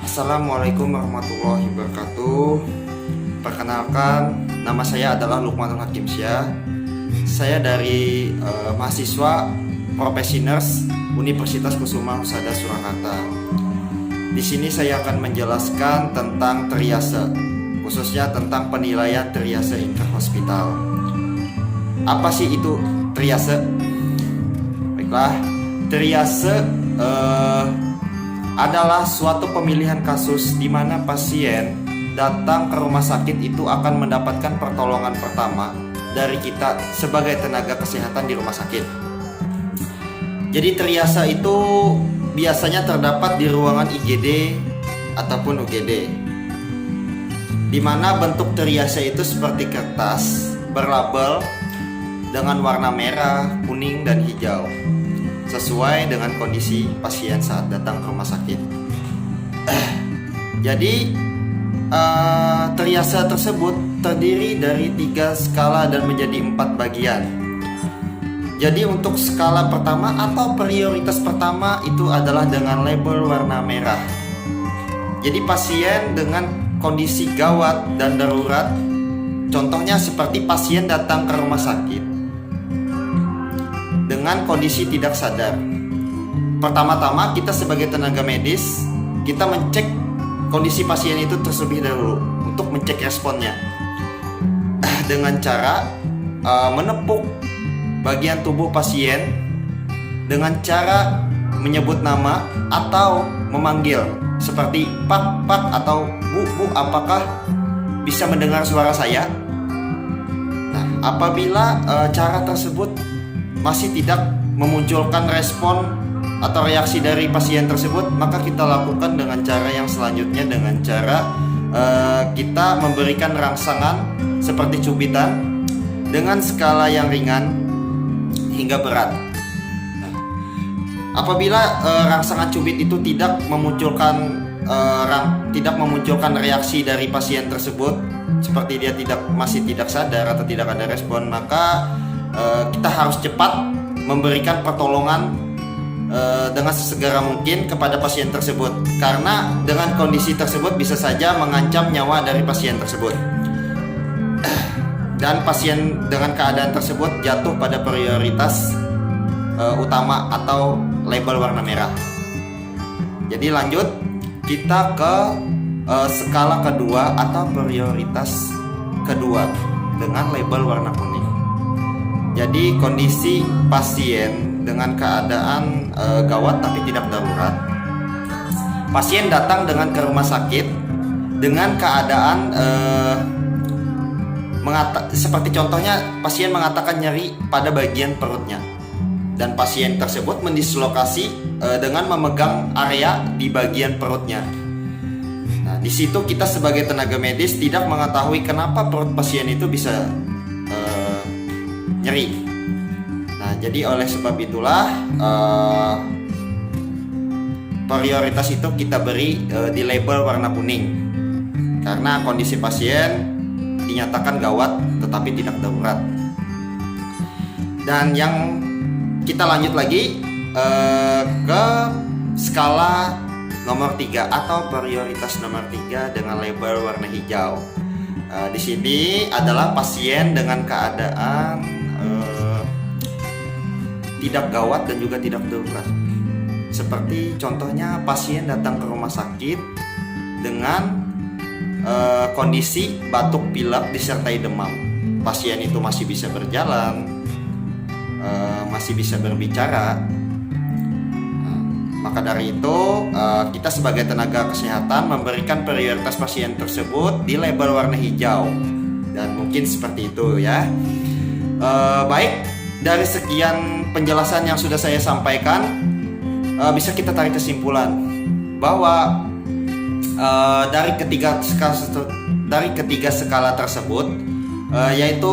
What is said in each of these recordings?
Assalamualaikum warahmatullahi wabarakatuh. Perkenalkan, nama saya adalah Lukmanul Hakim Syah. Saya dari mahasiswa Profesi Nurse Universitas Kusuma Husada Surakarta. Di sini saya akan menjelaskan tentang triase, khususnya tentang penilaian triase interhospital. Apa sih itu triase? Baiklah, triase adalah suatu pemilihan kasus di mana pasien datang ke rumah sakit itu akan mendapatkan pertolongan pertama dari kita sebagai tenaga kesehatan di rumah sakit. Jadi triase itu biasanya terdapat di ruangan IGD ataupun UGD, di mana bentuk triase itu seperti kertas berlabel dengan warna merah, kuning, dan hijau sesuai dengan kondisi pasien saat datang ke rumah sakit. Jadi triase tersebut terdiri dari 3 skala dan menjadi 4 bagian. Jadi untuk skala pertama atau prioritas pertama itu adalah dengan label warna merah. Jadi pasien dengan kondisi gawat dan darurat, contohnya seperti pasien datang ke rumah sakit dengan kondisi tidak sadar. Pertama-tama kita sebagai tenaga medis, kita mencek kondisi pasien itu terlebih dahulu untuk mencek responnya dengan cara menepuk bagian tubuh pasien dengan cara menyebut nama atau memanggil seperti pak, pak, atau bu, bu, apakah bisa mendengar suara saya? Nah, apabila cara tersebut masih tidak memunculkan respon atau reaksi dari pasien tersebut, maka kita lakukan dengan cara yang selanjutnya, dengan cara kita memberikan rangsangan seperti cubitan dengan skala yang ringan hingga berat. Nah, apabila rangsangan cubit itu tidak memunculkan reaksi dari pasien tersebut, seperti dia masih tidak sadar atau tidak ada respon, maka kita harus cepat memberikan pertolongan dengan sesegera mungkin kepada pasien tersebut, karena dengan kondisi tersebut bisa saja mengancam nyawa dari pasien tersebut, dan pasien dengan keadaan tersebut jatuh pada prioritas utama atau label warna merah. Jadi lanjut kita ke skala kedua atau prioritas kedua dengan label warna kuning. Jadi kondisi pasien dengan keadaan gawat tapi tidak darurat. Pasien datang ke rumah sakit dengan keadaan seperti contohnya pasien mengatakan nyeri pada bagian perutnya, dan pasien tersebut mendislokasi dengan memegang area di bagian perutnya. Nah, di situ kita sebagai tenaga medis tidak mengetahui kenapa perut pasien itu bisa nyeri. Nah, jadi oleh sebab itulah prioritas itu kita beri di label warna kuning, karena kondisi pasien dinyatakan gawat tetapi tidak darurat. Dan yang kita lanjut lagi ke skala nomor 3 atau prioritas nomor 3 dengan label warna hijau. Di sini adalah pasien dengan keadaan tidak gawat dan juga tidak darurat. Seperti contohnya pasien datang ke rumah sakit dengan kondisi batuk pilek disertai demam. Pasien itu masih bisa berjalan, masih bisa berbicara. Maka dari itu kita sebagai tenaga kesehatan memberikan prioritas pasien tersebut di label warna hijau. Dan mungkin seperti itu ya. Baik, dari sekian penjelasan yang sudah saya sampaikan, bisa kita tarik kesimpulan bahwa dari ketiga skala tersebut, yaitu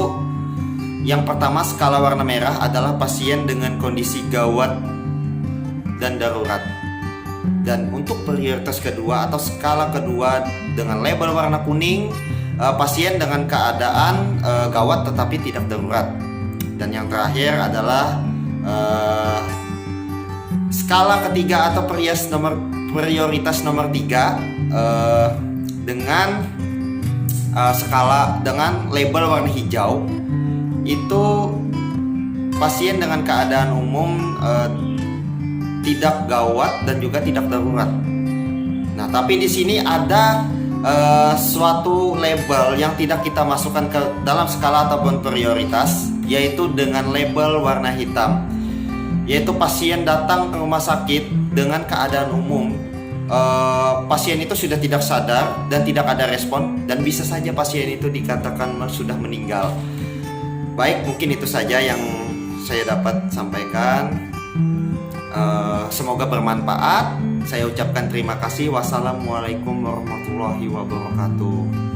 yang pertama skala warna merah adalah pasien dengan kondisi gawat dan darurat. Dan untuk prioritas kedua atau skala kedua dengan label warna kuning, pasien dengan keadaan gawat tetapi tidak darurat. Dan yang terakhir adalah skala ketiga atau prioritas nomor 3 dengan skala dengan label warna hijau, itu pasien dengan keadaan umum tidak gawat dan juga tidak darurat. Nah, tapi di sini ada suatu label yang tidak kita masukkan ke dalam skala ataupun prioritas, yaitu dengan label warna hitam, yaitu pasien datang ke rumah sakit dengan keadaan umum. Pasien itu sudah tidak sadar dan tidak ada respon, dan bisa saja pasien itu dikatakan sudah meninggal. Baik, mungkin itu saja yang saya dapat sampaikan. Semoga bermanfaat. Saya ucapkan terima kasih. Wassalamualaikum warahmatullahi wabarakatuh.